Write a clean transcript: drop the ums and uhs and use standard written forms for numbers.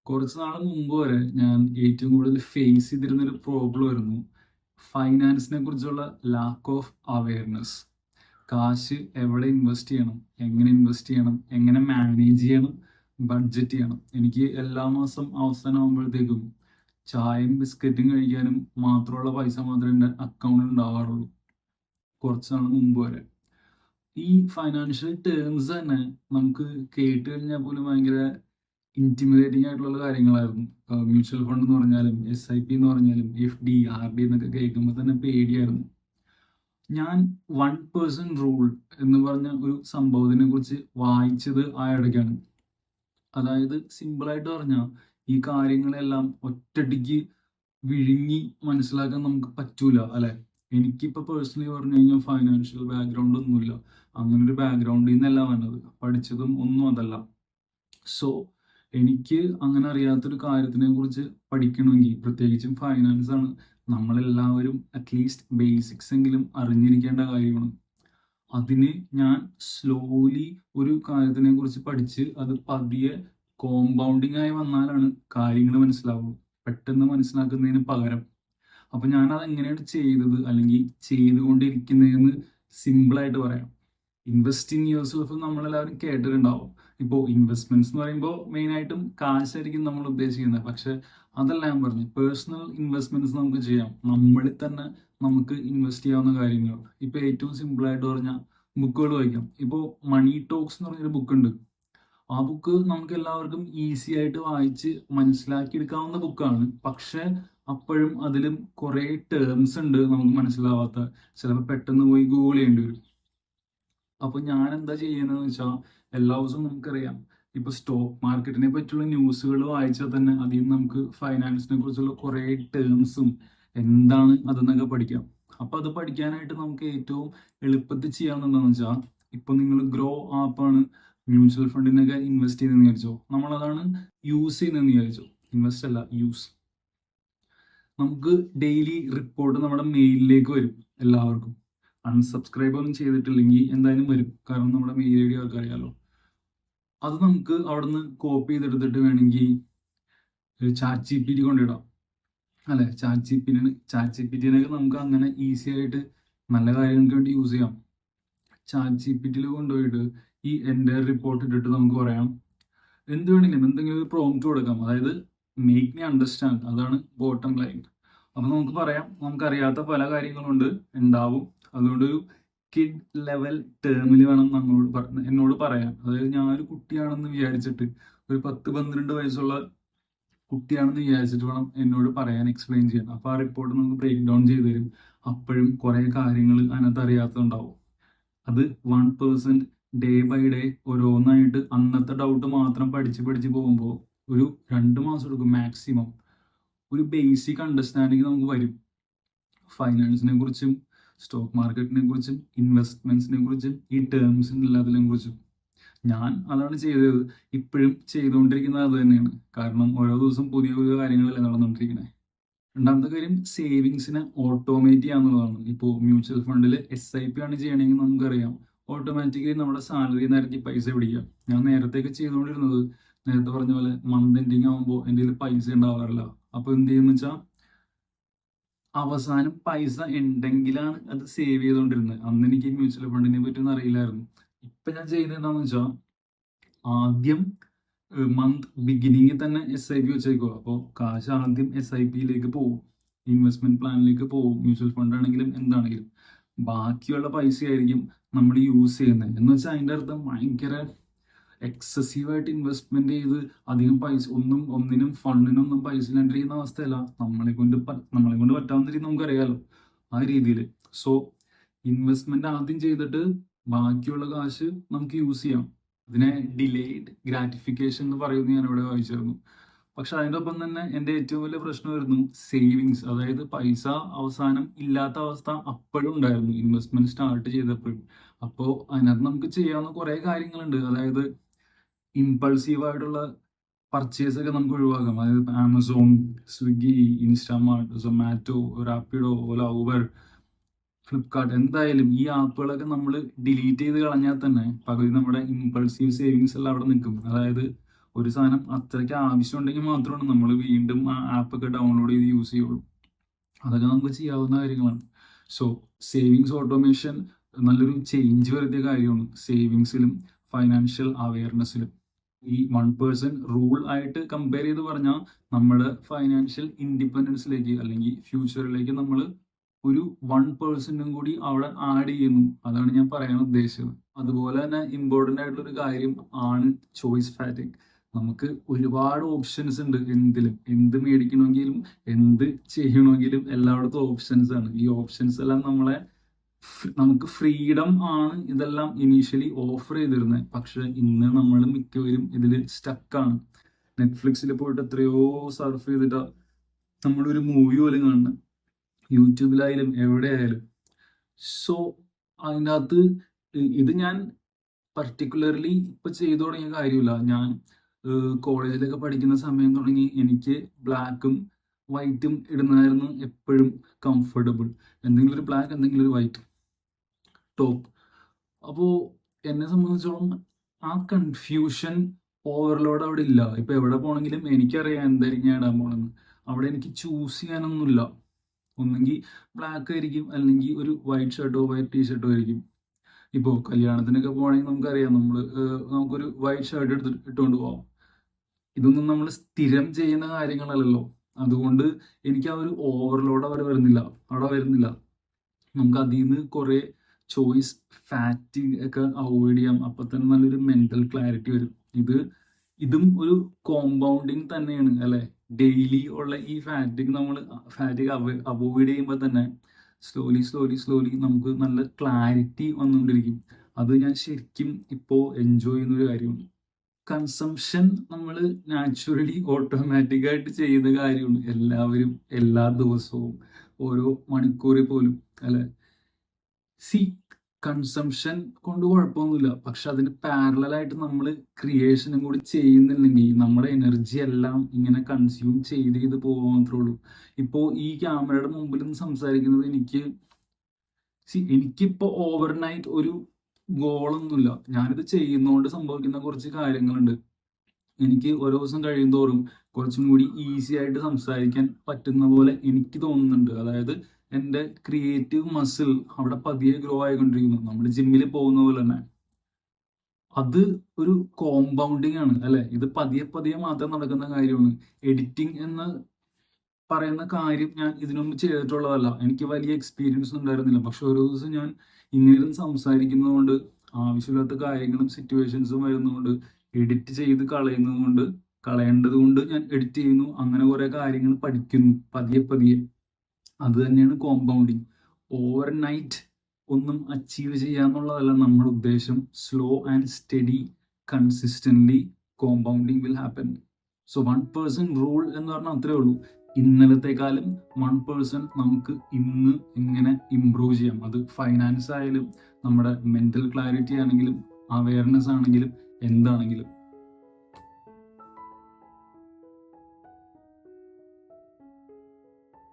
കുറച്ച് നാൾ മുമ്പ് വരെ ഞാൻ ഏറ്റവും കൂടുതൽ ഫേസ് ചെയ്തിരുന്ന ഒരു പ്രോബ്ലം ആയിരുന്നു ഫൈനാൻസിനെ കുറിച്ചുള്ള ലാക്ക് ഓഫ് അവയർനെസ്. കാശ് എവിടെ ഇൻവെസ്റ്റ് ചെയ്യണം, എങ്ങനെ ഇൻവെസ്റ്റ് ചെയ്യണം, എങ്ങനെ മാനേജ് ചെയ്യണം, ബഡ്ജറ്റ് ചെയ്യണം. എനിക്ക് എല്ലാ മാസം അവസാനമാകുമ്പോഴത്തേക്കും ചായയും ബിസ്ക്കറ്റും കഴിക്കാനും മാത്രമുള്ള പൈസ മാത്രമേ എൻ്റെ അക്കൗണ്ടിൽ ഉണ്ടാവാറുള്ളൂ, കുറച്ച് നാൾ മുമ്പ് വരെ. ഈ ഫൈനാൻഷ്യൽ ടേംസ് തന്നെ നമുക്ക് കേട്ട് കഴിഞ്ഞാൽ പോലും ഭയങ്കര ഇന്റിമിഡേറ്റിംഗ് ആയിട്ടുള്ള കാര്യങ്ങളായിരുന്നു. മ്യൂച്വൽ ഫണ്ട് എന്ന് പറഞ്ഞാലും SIP എന്ന് പറഞ്ഞാലും FD RD എന്നൊക്കെ കേൾക്കുമ്പോൾ തന്നെ പേടിയായിരുന്നു. ഞാൻ 1% റൂൾ എന്ന് പറഞ്ഞ ഒരു സംഭവത്തിനെ കുറിച്ച് വായിച്ചത് ആ ഇടയ്ക്കാണ്. അതായത് സിമ്പിളായിട്ട് പറഞ്ഞാൽ ഈ കാര്യങ്ങളെല്ലാം ഒറ്റടിക്ക് വിഴുങ്ങി മനസ്സിലാക്കാൻ നമുക്ക് പറ്റൂല അല്ലെ. എനിക്കിപ്പോൾ പേഴ്സണലി പറഞ്ഞു കഴിഞ്ഞാൽ ഫൈനാൻഷ്യൽ ബാക്ക്ഗ്രൗണ്ട് ഒന്നുമില്ല. അങ്ങനെ ഒരു ബാക്ക്ഗ്രൗണ്ടിൽ നിന്നല്ല വന്നത്, പഠിച്ചതും ഒന്നും അതല്ല. സോ എനിക്ക് അങ്ങനെ അറിയാത്തൊരു കാര്യത്തിനെ കുറിച്ച് പഠിക്കണമെങ്കിൽ, പ്രത്യേകിച്ചും ഫൈനാൻസ് ആണ്, നമ്മളെല്ലാവരും അറ്റ്ലീസ്റ്റ് ബേസിക്സ് എങ്കിലും അറിഞ്ഞിരിക്കേണ്ട കാര്യമാണ്. അതിന് ഞാൻ സ്ലോലി ഒരു കാര്യത്തിനെ കുറിച്ച് പഠിച്ച് അത് പതിയെ കോമ്പൗണ്ടിങ് ആയി വന്നാലാണ് കാര്യങ്ങൾ മനസ്സിലാവുള്ളൂ, പെട്ടെന്ന് മനസ്സിലാക്കുന്നതിന് പകരം. അപ്പൊ ഞാൻ അത് എങ്ങനെയാണ് ചെയ്തത് അല്ലെങ്കിൽ ചെയ്തുകൊണ്ടിരിക്കുന്നതെന്ന് സിമ്പിളായിട്ട് പറയാം. ഇൻവെസ്റ്റ് ഇൻ യുവർ സെൽഫ് നമ്മളെല്ലാവരും കേട്ടിട്ടുണ്ടാവും. ഇപ്പോൾ ഇൻവെസ്റ്റ്മെന്റ്സ് എന്ന് പറയുമ്പോൾ മെയിനായിട്ടും കാശായിരിക്കും നമ്മൾ ഉദ്ദേശിക്കുന്നത്. പക്ഷെ അതല്ല ഞാൻ പറഞ്ഞു, പേഴ്സണൽ ഇൻവെസ്റ്റ്മെന്റ്സ് നമുക്ക് ചെയ്യാം, നമ്മളിൽ തന്നെ നമുക്ക് ഇൻവെസ്റ്റ് ചെയ്യാവുന്ന കാര്യങ്ങൾ. ഇപ്പോൾ ഏറ്റവും സിമ്പിളായിട്ട് പറഞ്ഞാൽ ബുക്കുകൾ വായിക്കാം. ഇപ്പോൾ മണി ടോക്സ് എന്ന് പറഞ്ഞൊരു ബുക്കുണ്ട്. ആ ബുക്ക് നമുക്ക് എല്ലാവർക്കും ഈസി ആയിട്ട് വായിച്ച് മനസ്സിലാക്കിയെടുക്കാവുന്ന ബുക്കാണ്. പക്ഷെ അപ്പോഴും അതിലും കുറേ ടേംസ് ഉണ്ട് നമുക്ക് മനസ്സിലാവാത്ത. ചിലപ്പോൾ പെട്ടെന്ന് പോയി ഗൂഗിൾ ചെയ്യേണ്ടി വരും. അപ്പൊ ഞാൻ എന്താ ചെയ്യുന്നതെന്ന് വെച്ചാൽ, എല്ലാ ദിവസവും നമുക്കറിയാം, ഇപ്പൊ സ്റ്റോക്ക് മാർക്കറ്റിനെ പറ്റിയുള്ള ന്യൂസുകൾ വായിച്ചാൽ തന്നെ അതിൽ നിന്ന് നമുക്ക് ഫൈനാൻസിനെ കുറിച്ചുള്ള കുറേ ടേംസും എന്താണ് അതെന്നൊക്കെ പഠിക്കാം. അപ്പൊ അത് പഠിക്കാനായിട്ട് നമുക്ക് ഏറ്റവും എളുപ്പത്തിൽ ചെയ്യാവുന്ന എന്താണെന്ന് വെച്ചാൽ, ഇപ്പൊ നിങ്ങൾ ഗ്രോ ആപ്പാണ് മ്യൂച്വൽ ഫണ്ടിനൊക്കെ ഇൻവെസ്റ്റ് ചെയ്തെന്ന് വിചാരിച്ചോ, നമ്മളതാണ് യൂസ് ചെയ്യുന്നതെന്ന് വിചാരിച്ചോ. ഇൻവെസ്റ്റ് അല്ല, യൂസ്. നമുക്ക് ഡെയിലി റിപ്പോർട്ട് നമ്മുടെ മെയിലിലേക്ക് വരും എല്ലാവർക്കും. അൺസബ്സ്ക്രൈബ് ഒന്നും ചെയ്തിട്ടില്ലെങ്കിൽ എന്തായാലും വരും, കാരണം നമ്മുടെ മെയിൽ ID അവർക്ക് അറിയാലോ. അത് നമുക്ക് അവിടുന്ന് കോപ്പി ചെയ്തെടുത്തിട്ട് വേണമെങ്കിൽ ChatGPT കൊണ്ടിടാം അല്ലെ. ChatGPTനൊക്കെ നമുക്ക് അങ്ങനെ ഈസി ആയിട്ട് നല്ല കാര്യങ്ങൾക്ക് വേണ്ടി യൂസ് ചെയ്യാം. ChatGPTയിൽ കൊണ്ടുപോയിട്ട് ഈ എൻ്റെ റിപ്പോർട്ട് ഇട്ടിട്ട് നമുക്ക് പറയാം എന്ത് വേണമെങ്കിലും, എന്തെങ്കിലും ഒരു പ്രോംപ്റ്റ് കൊടുക്കാം. അതായത് മേക്ക് മീ അണ്ടർസ്റ്റാൻഡ്, അതാണ് ബോട്ടം ലൈൻ. അപ്പൊ നമുക്ക് പറയാം, നമുക്കറിയാത്ത പല കാര്യങ്ങളുണ്ട്, ഉണ്ടാവും. അതുകൊണ്ട് ഒരു കിഡ് ലെവൽ ടേമിൽ വേണം എന്നോട് പറയാൻ. അതായത് ഞാനൊരു കുട്ടിയാണെന്ന് വിചാരിച്ചിട്ട്, ഒരു 10-12 വയസ്സുള്ള കുട്ടിയാണെന്ന് വിചാരിച്ചിട്ട് വേണം എന്നോട് പറയാൻ, എക്സ്പ്ലെയിൻ ചെയ്യാൻ. അപ്പൊ ആ റിപ്പോർട്ട് നമുക്ക് ബ്രേക്ക് ഡൗൺ ചെയ്ത് തരും. അപ്പോഴും കുറെ കാര്യങ്ങൾ അതിനകത്ത് അറിയാത്തതുണ്ടാവും. അത് 1% ഡേ ബൈ ഡേ ഓരോന്നായിട്ട് അന്നത്തെ ഡൗട്ട് മാത്രം പഠിച്ച് പഠിച്ച് പോകുമ്പോൾ ഒരു 2 മാസം എടുക്കും മാക്സിമം. ഒരു ബേസിക് അണ്ടർസ്റ്റാൻഡിങ് നമുക്ക് വരും ഫൈനാൻസിനെ കുറിച്ചും സ്റ്റോക്ക് മാർക്കറ്റിനെ കുറിച്ചും ഇൻവെസ്റ്റ്മെന്റ്സിനെ കുറിച്ചും ഈ ടേംസിന് എല്ലാത്തിനെ കുറിച്ചും. ഞാൻ അതാണ് ചെയ്തത്, ഇപ്പോഴും ചെയ്തുകൊണ്ടിരിക്കുന്നത് അത് തന്നെയാണ്. കാരണം ഓരോ ദിവസം പുതിയ പുതിയ കാര്യങ്ങളല്ലേ നടന്നുകൊണ്ടിരിക്കുന്നത്. രണ്ടാമത്തെ കാര്യം, സേവിങ്സിനെ ഓട്ടോമേറ്റ് ചെയ്യാന്നുള്ളതാണ്. ഇപ്പോൾ മ്യൂച്വൽ ഫണ്ടിൽ SIP ആണ് ചെയ്യണമെങ്കിൽ നമുക്കറിയാം, ഓട്ടോമാറ്റിക്കലി നമ്മുടെ സാലറി നിരക്കി പൈസ പിടിക്കാം. ഞാൻ നേരത്തെയൊക്കെ ചെയ്തുകൊണ്ടിരുന്നത്, നേരത്തെ പറഞ്ഞ പോലെ മന്ത് എൻഡിങ് ആകുമ്പോൾ എൻ്റെ കയ്യിൽ പൈസ ഉണ്ടാവാറില്ല. അപ്പോൾ എന്ത് ചെയ്യുമെന്ന് വെച്ചാൽ, അവസാനം പൈസ ഉണ്ടെങ്കിലാണ് അത് സേവ് ചെയ്തുകൊണ്ടിരുന്നത്. അന്ന് എനിക്ക് മ്യൂച്വൽ ഫണ്ടിനെ പറ്റിയൊന്നും അറിയില്ലായിരുന്നു. ഇപ്പൊ ഞാൻ ചെയ്യുന്നത് എന്താണെന്ന് വെച്ചാൽ, ആദ്യം മന്ത് ബിഗിനിങ്ങിൽ തന്നെ SIP വെച്ചേക്കുക. അപ്പോൾ കാശ് ആദ്യം SIPയിലേക്ക് പോകും, ഇൻവെസ്റ്റ്മെന്റ് പ്ലാനിലേക്ക് പോകും. മ്യൂച്വൽ ഫണ്ട് ആണെങ്കിലും എന്താണെങ്കിലും ബാക്കിയുള്ള പൈസ ആയിരിക്കും നമ്മൾ യൂസ് ചെയ്യുന്നത്. എന്ന് വെച്ചാൽ അതിൻ്റെ അർത്ഥം ഭയങ്കര എക്സസീവായിട്ട് ഇൻവെസ്റ്റ്മെന്റ് ചെയ്ത് അധികം പൈസ ഒന്നിനും ഫണ്ടിനൊന്നും പൈസ ഇല്ലാണ്ടിരിക്കുന്ന അവസ്ഥയല്ല. നമ്മളെ കൊണ്ട് പറ്റാവുന്ന രീതി നമുക്കറിയാലോ, ആ രീതിയിൽ. സോ ഇൻവെസ്റ്റ്മെന്റ് ആദ്യം ചെയ്തിട്ട് ബാക്കിയുള്ള കാശ് നമുക്ക് യൂസ് ചെയ്യാം. ഇതിനെ ഡിലേഡ് ഗ്രാറ്റിഫിക്കേഷൻ എന്ന് പറയുന്നത് ഞാൻ ഇവിടെ വായിച്ചിരുന്നു. പക്ഷെ അതിൻ്റെ ഒപ്പം തന്നെ എൻ്റെ ഏറ്റവും വലിയ പ്രശ്നമായിരുന്നു സേവിങ്സ്. അതായത് പൈസ അവസാനം ഇല്ലാത്ത അവസ്ഥ അപ്പോഴും ഉണ്ടായിരുന്നു, ഇൻവെസ്റ്റ്മെന്റ് സ്റ്റാർട്ട് ചെയ്തപ്പോഴും. അപ്പോൾ അതിനകത്ത് നമുക്ക് ചെയ്യാവുന്ന കുറേ കാര്യങ്ങളുണ്ട്. അതായത് ഇമ്പൾസീവ് ആയിട്ടുള്ള പർച്ചേസ് ഒക്കെ നമുക്ക് ഒഴിവാക്കാം. അതായത് ആമസോൺ, സ്വിഗ്ഗി, ഇൻസ്റ്റാമാർട്ട്, സൊമാറ്റോ, റാപ്പിഡോ, ഓല, ഊബർ, ഫ്ലിപ്കാർട്ട്, എന്തായാലും ഈ ആപ്പുകളൊക്കെ നമ്മൾ ഡിലീറ്റ് ചെയ്ത് കളഞ്ഞാൽ തന്നെ പകുതി നമ്മുടെ ഇമ്പൾസീവ് സേവിങ്സ് എല്ലാം അവിടെ നിൽക്കും. അതായത് ഒരു സാധനം അത്രയ്ക്ക് ആവശ്യമുണ്ടെങ്കിൽ മാത്രമാണ് നമ്മൾ വീണ്ടും ആ ആപ്പൊക്കെ ഡൗൺലോഡ് ചെയ്ത് യൂസ് ചെയ്യുള്ളൂ. അതൊക്കെ നമുക്ക് ചെയ്യാവുന്ന കാര്യങ്ങളാണ്. സോ സേവിങ്സ് ഓട്ടോമേഷൻ നല്ലൊരു ചേഞ്ച് വരുത്തിയ കാര്യമാണ് സേവിങ്സിലും ഫൈനാൻഷ്യൽ അവയർനെസ്സിലും. ഈ 1% റൂൾ ആയിട്ട് കമ്പയർ ചെയ്ത് പറഞ്ഞാൽ നമ്മുടെ ഫൈനാൻഷ്യൽ ഇൻഡിപെൻഡൻസിലേക്ക് അല്ലെങ്കിൽ ഫ്യൂച്ചറിലേക്ക് നമ്മൾ ഒരു 1% കൂടി അവിടെ ആഡ് ചെയ്യുന്നു. അതാണ് ഞാൻ പറയാൻ ഉദ്ദേശിച്ചത്. അതുപോലെ തന്നെ ഇമ്പോർട്ടൻ്റ് ആയിട്ടുള്ള ഒരു കാര്യം ആണ് ചോയ്സ് ഫാറ്റിക്. നമുക്ക് ഒരുപാട് ഓപ്ഷൻസ് ഉണ്ട്. എന്ത് മേടിക്കണമെങ്കിലും എന്ത് ചെയ്യണമെങ്കിലും എല്ലായിടത്തും ഓപ്ഷൻസ് ആണ്. ഈ ഓപ്ഷൻസ് എല്ലാം നമുക്ക് ഫ്രീഡം ആണ് ഇതെല്ലാം ഇനീഷ്യലി ഓഫർ ചെയ്തിരുന്നത്. പക്ഷെ ഇന്ന് നമ്മൾ മിക്കവരും ഇതിൽ സ്റ്റക്കാണ്. നെറ്റ്ഫ്ലിക്സിൽ പോയിട്ട് എത്രയോ സർഫ് ചെയ്തിട്ടാ നമ്മളൊരു മൂവി പോലും കാണുന്നത്, യൂട്യൂബിലായാലും എവിടെയായാലും. സോ അതിൻ്റെ അകത്ത് ഇത് ഞാൻ പർട്ടിക്കുലർലി ഇപ്പൊ ചെയ്തു തുടങ്ങിയ കാര്യമില്ല. ഞാൻ കോളേജിലൊക്കെ പഠിക്കുന്ന സമയം തുടങ്ങി എനിക്ക് ബ്ലാക്കും വൈറ്റും ഇടുന്നതായിരുന്നു എപ്പോഴും കംഫർട്ടബിൾ. എന്തെങ്കിലും ഒരു ബ്ലാക്ക്, എന്തെങ്കിലും ഒരു വൈറ്റ് ടോപ്പ്. അപ്പോൾ എന്നെ സംബന്ധിച്ചോളം ആ കൺഫ്യൂഷൻ ഓവർലോഡ് അവിടെ ഇല്ല. ഇപ്പൊ എവിടെ പോണെങ്കിലും എനിക്കറിയാം എന്തായിരിക്കും ഞാൻ ഇടാൻ പോണെന്ന്. അവിടെ എനിക്ക് ചൂസ് ചെയ്യാനൊന്നുമില്ല. ഒന്നെങ്കിൽ ബ്ലാക്ക് ആയിരിക്കും, അല്ലെങ്കിൽ ഒരു വൈറ്റ് ഷർട്ടോ വൈറ്റ് ടീഷർട്ടോ ആയിരിക്കും. ഇപ്പോൾ കല്യാണത്തിനൊക്കെ പോകണമെങ്കിൽ നമുക്കറിയാം, നമുക്കൊരു വൈറ്റ് ഷർട്ട് ഇട്ടുകൊണ്ട് പോവാം. ഇതൊന്നും നമ്മൾ സ്ഥിരം ചെയ്യുന്ന കാര്യങ്ങളല്ലല്ലോ. അതുകൊണ്ട് എനിക്ക് ആ ഒരു ഓവർലോഡ് അവിടെ വരുന്നില്ല. നമുക്ക് അതിൽ നിന്ന് കുറെ ചോയ്സ് ഫാറ്റിക് ഒക്കെ അവോയ്ഡ് ചെയ്യാം. അപ്പൊ തന്നെ നല്ലൊരു മെന്റൽ ക്ലാരിറ്റി വരും. ഇതും ഒരു കോമ്പൗണ്ടിങ് തന്നെയാണ് അല്ലെ. ഡെയിലി ഉള്ള ഈ ഫാറ്റിക് അവോയ്ഡ് ചെയ്യുമ്പോൾ തന്നെ സ്ലോലി നമുക്ക് നല്ല ക്ലാരിറ്റി വന്നുകൊണ്ടിരിക്കും. അത് ഞാൻ ശരിക്കും ഇപ്പോൾ എൻജോയ് ചെയ്യുന്ന ഒരു കാര്യമാണ്. കൺസംഷൻ നമ്മൾ നാച്ചുറലി ഓട്ടോമാറ്റിക്കായിട്ട് ചെയ്യുന്ന കാര്യമാണ്. എല്ലാവരും എല്ലാ ദിവസവും ഓരോ മണിക്കൂറിൽ പോലും അല്ലെ. കൺസംഷൻ കൊണ്ട് കുഴപ്പമൊന്നുമില്ല. പക്ഷെ അതിന് പാരലായിട്ട് നമ്മൾ ക്രിയേഷനും കൂടി ചെയ്യുന്നില്ലെങ്കിൽ നമ്മുടെ എനർജി എല്ലാം ഇങ്ങനെ കൺസ്യൂം ചെയ്ത് പോകാൻ മാത്രമേ ഉള്ളൂ. ഇപ്പോൾ ഈ ക്യാമറയുടെ മുമ്പിൽ നിന്ന് സംസാരിക്കുന്നത് എനിക്കിപ്പോ ഓവർനൈറ്റ് ഒരു ഗോളൊന്നുമില്ല. ഞാനിത് ചെയ്യുന്നതുകൊണ്ട് സംഭവിക്കുന്ന കുറച്ച് കാര്യങ്ങളുണ്ട്. എനിക്ക് ഓരോ ദിവസം കഴിയുന്തോറും കുറച്ചും കൂടി ഈസി ആയിട്ട് സംസാരിക്കാൻ പറ്റുന്ന പോലെ എനിക്ക് തോന്നുന്നുണ്ട്. അതായത് എൻ്റെ ക്രിയേറ്റീവ് മസിൽ അവിടെ പതിയെ ഗ്രോ ആയിക്കൊണ്ടിരിക്കുന്നു. നമ്മൾ ജിമ്മിൽ പോകുന്ന പോലെ തന്നെ. അത് ഒരു കോമ്പൗണ്ടിങ് ആണ് അല്ലെ. ഇത് പതിയെ മാത്രം നടക്കുന്ന കാര്യമാണ്. എഡിറ്റിംഗ് എന്ന് പറയുന്ന കാര്യം ഞാൻ ഇതിനു ചെയ്തിട്ടുള്ളതല്ല. എനിക്ക് വലിയ എക്സ്പീരിയൻസ് ഉണ്ടായിരുന്നില്ല. പക്ഷെ ഓരോ ദിവസം ഞാൻ ഇങ്ങനെ സംസാരിക്കുന്നതുകൊണ്ട്, ആവശ്യമില്ലാത്ത കാര്യങ്ങളും സിറ്റുവേഷൻസും വരുന്നതുകൊണ്ട്, എഡിറ്റ് ചെയ്ത് കളയേണ്ടത് കൊണ്ട് ഞാൻ എഡിറ്റ് ചെയ്യുന്നു. അങ്ങനെ കുറെ കാര്യങ്ങൾ പഠിക്കുന്നു പതിയെ. അത് തന്നെയാണ് കോമ്പൗണ്ടിങ്. ഓവർനൈറ്റ് ഒന്നും അച്ചീവ് ചെയ്യാന്നുള്ളതല്ല നമ്മുടെ ഉദ്ദേശം. Slow and study consistently compounding will happen. So 1% rule എന്ന് പറഞ്ഞാൽ അത്രേ ഉള്ളൂ. ഇന്നലത്തെക്കാളും 1% നമുക്ക് ഇന്ന് എങ്ങനെ ഇംപ്രൂവ് ചെയ്യാം. അത് ഫൈനാൻസ് ആയാലും നമ്മുടെ മെന്റൽ ക്ലാരിറ്റി ആണെങ്കിലും അവയർനെസ് ആണെങ്കിലും എന്താണെങ്കിലും.